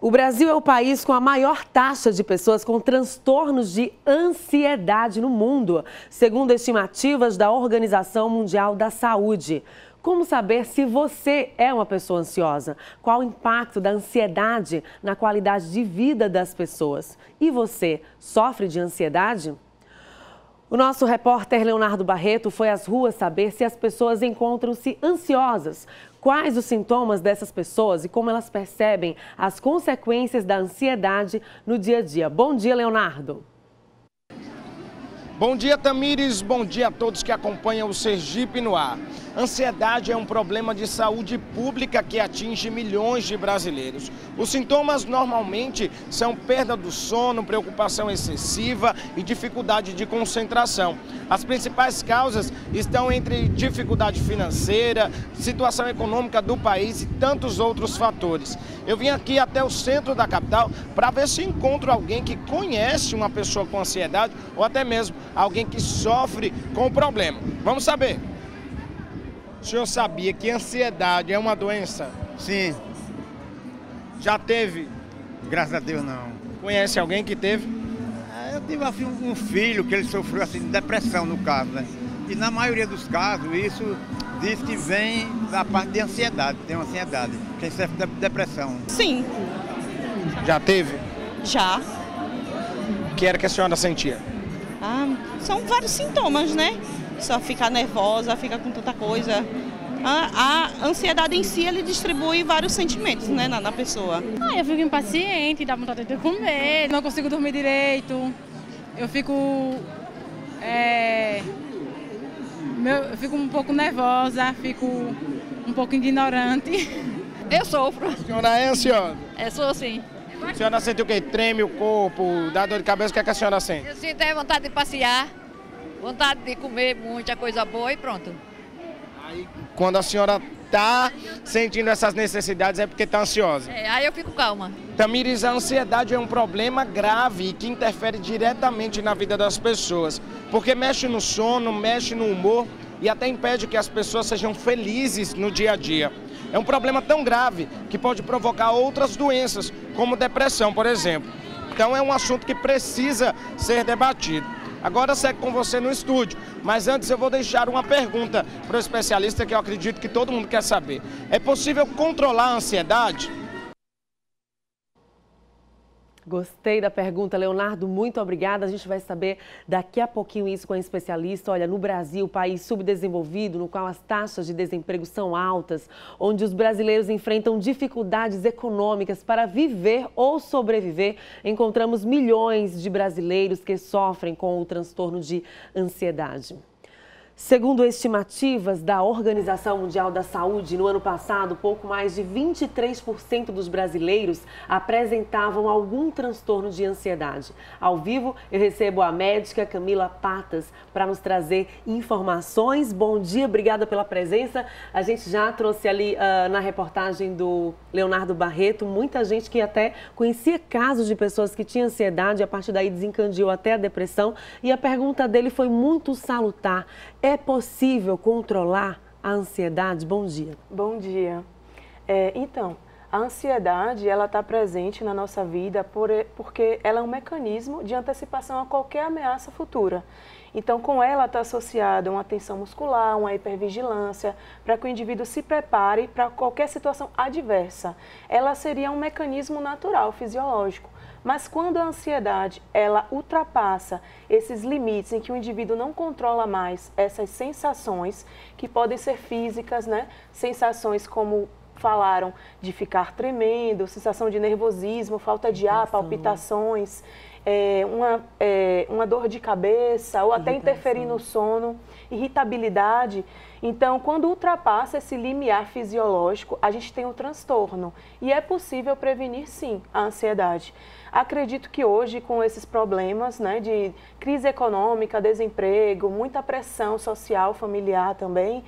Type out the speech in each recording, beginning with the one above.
O Brasil é o país com a maior taxa de pessoas com transtornos de ansiedade no mundo, segundo estimativas da Organização Mundial da Saúde. Como saber se você é uma pessoa ansiosa? Qual o impacto da ansiedade na qualidade de vida das pessoas? E você sofre de ansiedade? O nosso repórter Leonardo Barreto foi às ruas saber se as pessoas encontram-se ansiosas, quais os sintomas dessas pessoas e como elas percebem as consequências da ansiedade no dia a dia. Bom dia, Leonardo. Bom dia, Tamires. Bom dia a todos que acompanham o Sergipe no ar. Ansiedade é um problema de saúde pública que atinge milhões de brasileiros. Os sintomas normalmente são perda do sono, preocupação excessiva e dificuldade de concentração. As principais causas estão entre dificuldade financeira, situação econômica do país e tantos outros fatores. Eu vim aqui até o centro da capital para ver se encontro alguém que conhece uma pessoa com ansiedade ou até mesmo alguém que sofre com o problema. Vamos saber. O senhor sabia que ansiedade é uma doença? Sim. Já teve? Graças a Deus não. Conhece alguém que teve? Eu tive assim, um filho que ele sofreu assim, de depressão no caso, né? E na maioria dos casos isso diz que vem da parte de ansiedade, tem uma ansiedade, quem sofre de depressão. Sim. Já teve? Já. O que era que a senhora sentia? São vários sintomas, né? Só ficar nervosa, ficar com tanta coisa. A ansiedade em si, ele distribui vários sentimentos, né, na pessoa. Eu fico impaciente, dá vontade de comer, não consigo dormir direito. Eu fico um pouco nervosa, fico um pouco ignorante. Eu sofro. A senhora é ansiosa? Sou sim. A senhora sente o quê? Treme o corpo, dá dor de cabeça, o que é que a senhora sente? Eu sinto vontade de passear, vontade de comer muita coisa boa e pronto. Aí, quando a senhora está sentindo essas necessidades é porque está ansiosa. Aí eu fico calma. Tamires, a ansiedade é um problema grave e que interfere diretamente na vida das pessoas, porque mexe no sono, mexe no humor e até impede que as pessoas sejam felizes no dia a dia. É um problema tão grave que pode provocar outras doenças, como depressão, por exemplo. Então é um assunto que precisa ser debatido. Agora segue com você no estúdio, mas antes eu vou deixar uma pergunta para o especialista que eu acredito que todo mundo quer saber. É possível controlar a ansiedade? Gostei da pergunta, Leonardo, muito obrigada. A gente vai saber daqui a pouquinho isso com a especialista. Olha, no Brasil, país subdesenvolvido, no qual as taxas de desemprego são altas, onde os brasileiros enfrentam dificuldades econômicas para viver ou sobreviver, encontramos milhões de brasileiros que sofrem com o transtorno de ansiedade. Segundo estimativas da Organização Mundial da Saúde, no ano passado, pouco mais de 23% dos brasileiros apresentavam algum transtorno de ansiedade. Ao vivo, eu recebo a médica Camila Patas para nos trazer informações. Bom dia, obrigada pela presença. A gente já trouxe ali na reportagem do Leonardo Barreto, muita gente que até conhecia casos de pessoas que tinham ansiedade e a partir daí desencadeou até a depressão. E a pergunta dele foi muito salutar. É possível controlar a ansiedade? Bom dia. Bom dia. Então, a ansiedade ela está presente na nossa vida porque ela é um mecanismo de antecipação a qualquer ameaça futura. Então, com ela está associada uma tensão muscular, uma hipervigilância, para que o indivíduo se prepare para qualquer situação adversa. Ela seria um mecanismo natural, fisiológico. Mas quando a ansiedade ela ultrapassa esses limites em que o indivíduo não controla mais essas sensações, que podem ser físicas, né? Sensações como falaram de ficar tremendo, sensação de nervosismo, falta de ar, palpitações, uma dor de cabeça ou até interferir no sono, irritabilidade. Então, quando ultrapassa esse limiar fisiológico, a gente tem um transtorno e é possível prevenir, sim, a ansiedade. Acredito que hoje, com esses problemas, né, de crise econômica, desemprego, muita pressão social, familiar também,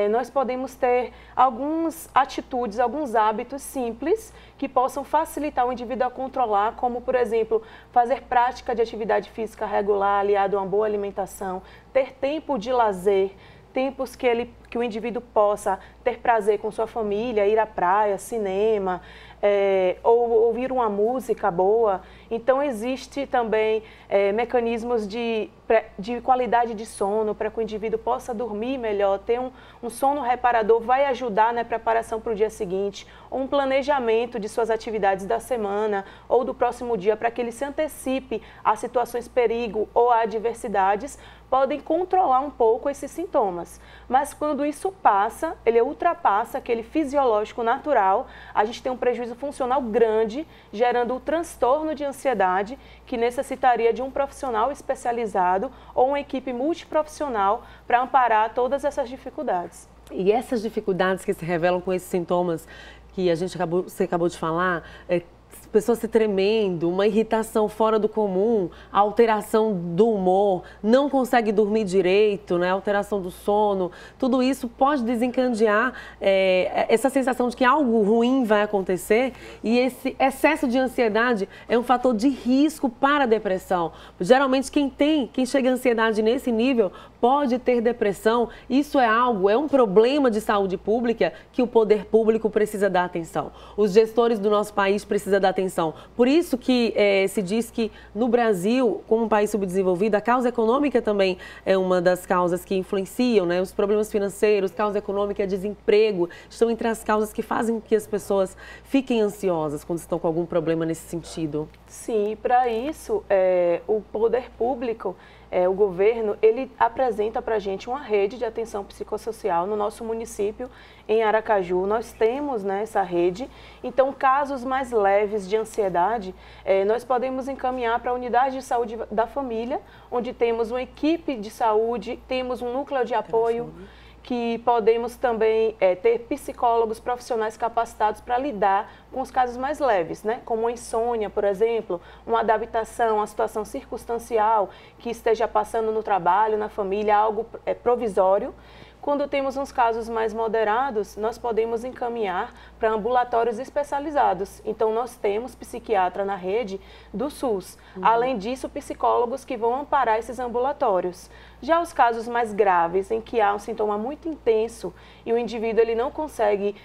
nós podemos ter algumas atitudes, alguns hábitos simples que possam facilitar o indivíduo a controlar, como, por exemplo, fazer prática de atividade física regular aliado a uma boa alimentação, ter tempo de lazer, tempos que o indivíduo possa ter prazer com sua família, ir à praia, cinema, ou ouvir uma música boa. Então, existe também mecanismos de qualidade de sono para que o indivíduo possa dormir melhor, ter um sono reparador, vai ajudar na preparação para o dia seguinte, ou um planejamento de suas atividades da semana ou do próximo dia, para que ele se antecipe a situações de perigo ou a adversidades, podem controlar um pouco esses sintomas. Mas quando isso passa, ele ultrapassa aquele fisiológico natural, a gente tem um prejuízo funcional grande, gerando um transtorno de ansiedade que necessitaria de um profissional especializado ou uma equipe multiprofissional para amparar todas essas dificuldades. E essas dificuldades que se revelam com esses sintomas que você acabou de falar, pessoas se tremendo, uma irritação fora do comum, alteração do humor, não consegue dormir direito, né? Alteração do sono, tudo isso pode desencadear essa sensação de que algo ruim vai acontecer, e esse excesso de ansiedade é um fator de risco para a depressão. Geralmente quem chega a ansiedade nesse nível pode ter depressão. Isso é um problema de saúde pública que o poder público precisa dar atenção. Os gestores do nosso país precisam dar atenção. Por isso que se diz que no Brasil, como um país subdesenvolvido, a causa econômica também é uma das causas que influenciam, né? Os problemas financeiros, causa econômica, desemprego, estão entre as causas que fazem que as pessoas fiquem ansiosas quando estão com algum problema nesse sentido. Sim, para isso, o poder público, o governo, ele apresenta para a gente uma rede de atenção psicossocial no nosso município, em Aracaju. Nós temos, né, essa rede. Então, casos mais leves de ansiedade, nós podemos encaminhar para a unidade de saúde da família, onde temos uma equipe de saúde, temos um núcleo de apoio, que podemos também ter psicólogos profissionais capacitados para lidar com os casos mais leves, né? Como a insônia, por exemplo, uma adaptação, uma situação circunstancial que esteja passando no trabalho, na família, algo provisório. Quando temos uns casos mais moderados, nós podemos encaminhar para ambulatórios especializados. Então, nós temos psiquiatra na rede do SUS. Além disso, psicólogos que vão amparar esses ambulatórios. Já os casos mais graves, em que há um sintoma muito intenso e o indivíduo ele não consegue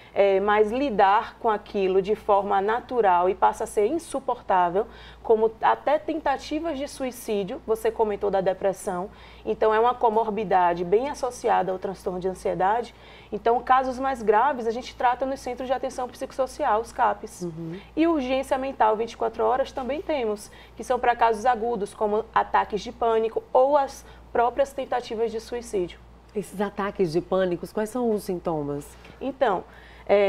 mais lidar com aquilo de forma natural e passa a ser insuportável, como até tentativas de suicídio, você comentou da depressão, então é uma comorbidade bem associada ao transtorno de ansiedade. Então, casos mais graves a gente trata nos centros de atenção psicossocial, os CAPs. E urgência mental 24 horas também temos, que são para casos agudos, como ataques de pânico ou as próprias tentativas de suicídio. Esses ataques de pânico, quais são os sintomas? Então,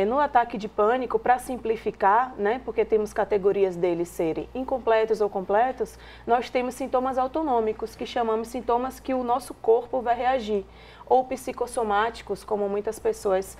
no ataque de pânico, para simplificar, né, porque temos categorias deles serem incompletos ou completos, nós temos sintomas autonômicos, que chamamos sintomas que o nosso corpo vai reagir. Ou psicossomáticos, como muitas pessoas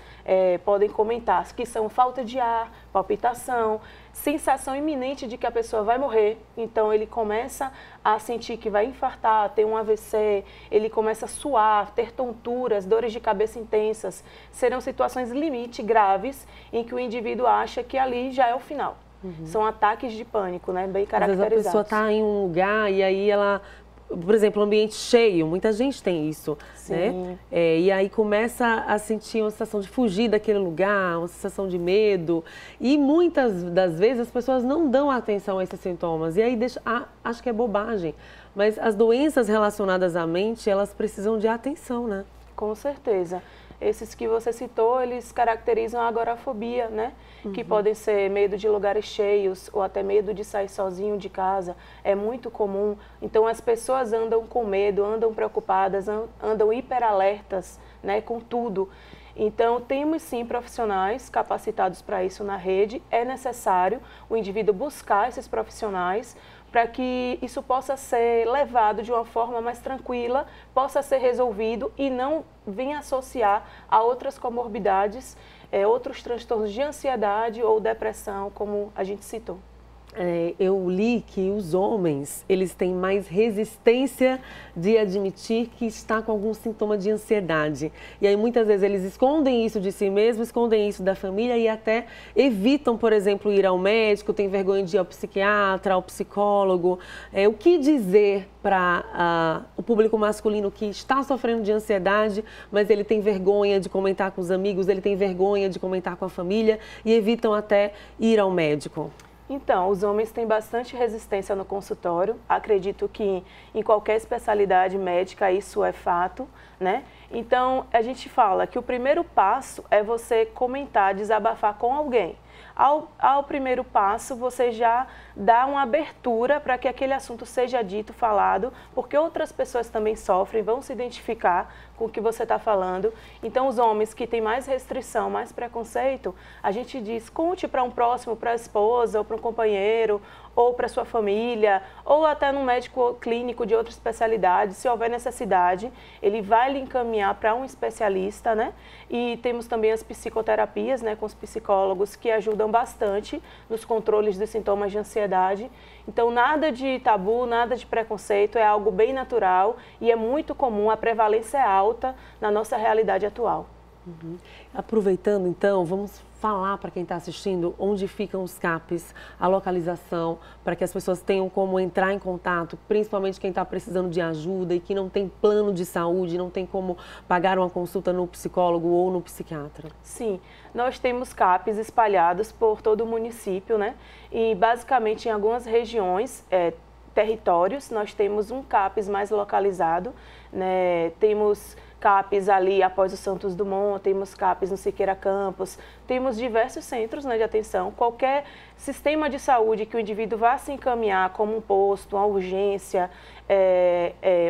podem comentar, que são falta de ar, palpitação, sensação iminente de que a pessoa vai morrer. Então, ele começa a sentir que vai infartar, ter um AVC, ele começa a suar, ter tonturas, dores de cabeça intensas. Serão situações limite graves em que o indivíduo acha que ali já é o final. São ataques de pânico, né, bem caracterizados. Às vezes a pessoa está em um lugar e aí ela... Por exemplo, ambiente cheio, muita gente tem isso, né? E aí começa a sentir uma sensação de fugir daquele lugar, uma sensação de medo. E muitas das vezes as pessoas não dão atenção a esses sintomas. E aí acho que é bobagem. Mas as doenças relacionadas à mente, elas precisam de atenção, né? Com certeza. Esses que você citou, eles caracterizam a agorafobia, né? Que podem ser medo de lugares cheios ou até medo de sair sozinho de casa. É muito comum. Então, as pessoas andam com medo, andam preocupadas, andam hiperalertas, né? Com tudo. Então, temos sim profissionais capacitados para isso na rede. É necessário o indivíduo buscar esses profissionais para que isso possa ser levado de uma forma mais tranquila, possa ser resolvido e não venha associar a outras comorbidades, outros transtornos de ansiedade ou depressão, como a gente citou. Eu li que os homens, eles têm mais resistência de admitir que está com algum sintoma de ansiedade. E aí, muitas vezes, eles escondem isso de si mesmos, escondem isso da família e até evitam, por exemplo, ir ao médico, têm vergonha de ir ao psiquiatra, ao psicólogo. O que dizer para o público masculino que está sofrendo de ansiedade, mas ele tem vergonha de comentar com os amigos, ele tem vergonha de comentar com a família e evitam até ir ao médico? Então, os homens têm bastante resistência no consultório. Acredito que em qualquer especialidade médica isso é fato, né? Então, a gente fala que o primeiro passo é você comentar, desabafar com alguém. Ao primeiro passo, você já dá uma abertura para que aquele assunto seja dito, falado, porque outras pessoas também sofrem, vão se identificar com o que você está falando. Então, os homens que têm mais restrição, mais preconceito, a gente diz, conte para um próximo, para a esposa, ou para um companheiro, ou para sua família, ou até num médico clínico de outra especialidade, se houver necessidade, ele vai lhe encaminhar para um especialista, né? E temos também as psicoterapias, né, com os psicólogos que ajudam bastante nos controles dos sintomas de ansiedade. Então, nada de tabu, nada de preconceito, é algo bem natural e é muito comum, a prevalência é alta na nossa realidade atual. Aproveitando, então, vamos falar para quem está assistindo onde ficam os CAPs, a localização, para que as pessoas tenham como entrar em contato, principalmente quem está precisando de ajuda e que não tem plano de saúde, não tem como pagar uma consulta no psicólogo ou no psiquiatra. Sim, nós temos CAPs espalhados por todo o município, né? E basicamente em algumas regiões, territórios, nós temos um CAPs mais localizado, né? Temos CAPs ali após o Santos Dumont, temos CAPs no Siqueira Campos, temos diversos centros, né, de atenção. Qualquer sistema de saúde que o indivíduo vá se encaminhar, como um posto, uma urgência,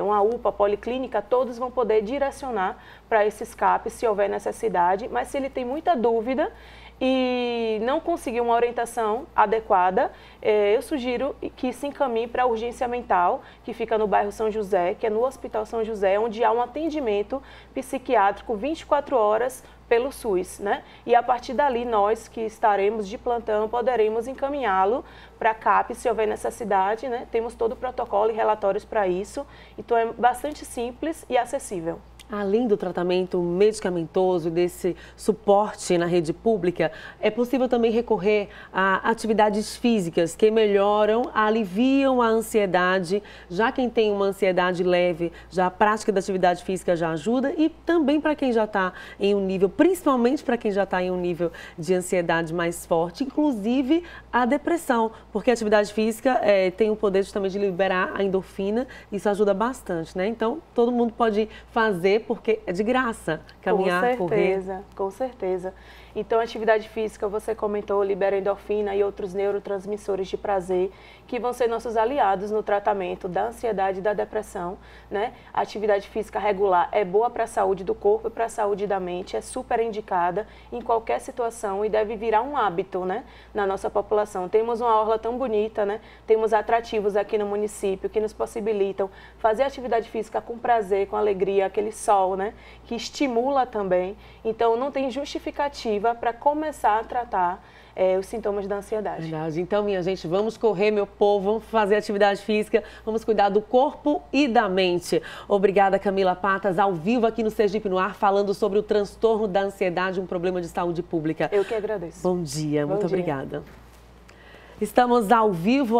uma UPA, policlínica, todos vão poder direcionar para esses CAPs se houver necessidade, mas se ele tem muita dúvida e não conseguir uma orientação adequada, eu sugiro que se encaminhe para a urgência mental, que fica no bairro São José, que é no Hospital São José, onde há um atendimento psiquiátrico 24 horas pelo SUS, né? E a partir dali, nós que estaremos de plantão, poderemos encaminhá-lo para a CAP, se houver necessidade, né? Temos todo o protocolo e relatórios para isso, então é bastante simples e acessível. Além do tratamento medicamentoso e desse suporte na rede pública, é possível também recorrer a atividades físicas que melhoram, aliviam a ansiedade. Já quem tem uma ansiedade leve, já a prática da atividade física já ajuda, e também para quem já está em um nível, principalmente para quem já está em um nível de ansiedade mais forte, inclusive a depressão, porque a atividade física tem o poder justamente de liberar a endorfina, isso ajuda bastante, né? Então, todo mundo pode fazer, porque é de graça caminhar, correr. Com certeza. Então, a atividade física, você comentou, libera endorfina e outros neurotransmissores de prazer, que vão ser nossos aliados no tratamento da ansiedade e da depressão, né? A atividade física regular é boa para a saúde do corpo e para a saúde da mente, é super indicada em qualquer situação e deve virar um hábito, né, na nossa população. Temos uma orla tão bonita, né? Temos atrativos aqui no município que nos possibilitam fazer atividade física com prazer, com alegria, aquele sol, né, que estimula também. Então, não tem justificativa para começar a tratar os sintomas da ansiedade. Verdade. Então, minha gente, vamos correr, meu povo, vamos fazer atividade física, vamos cuidar do corpo e da mente. Obrigada, Camila Patas, ao vivo aqui no Sergipe no Ar, falando sobre o transtorno da ansiedade, um problema de saúde pública. Eu que agradeço. Bom dia, muito obrigada. Estamos ao vivo.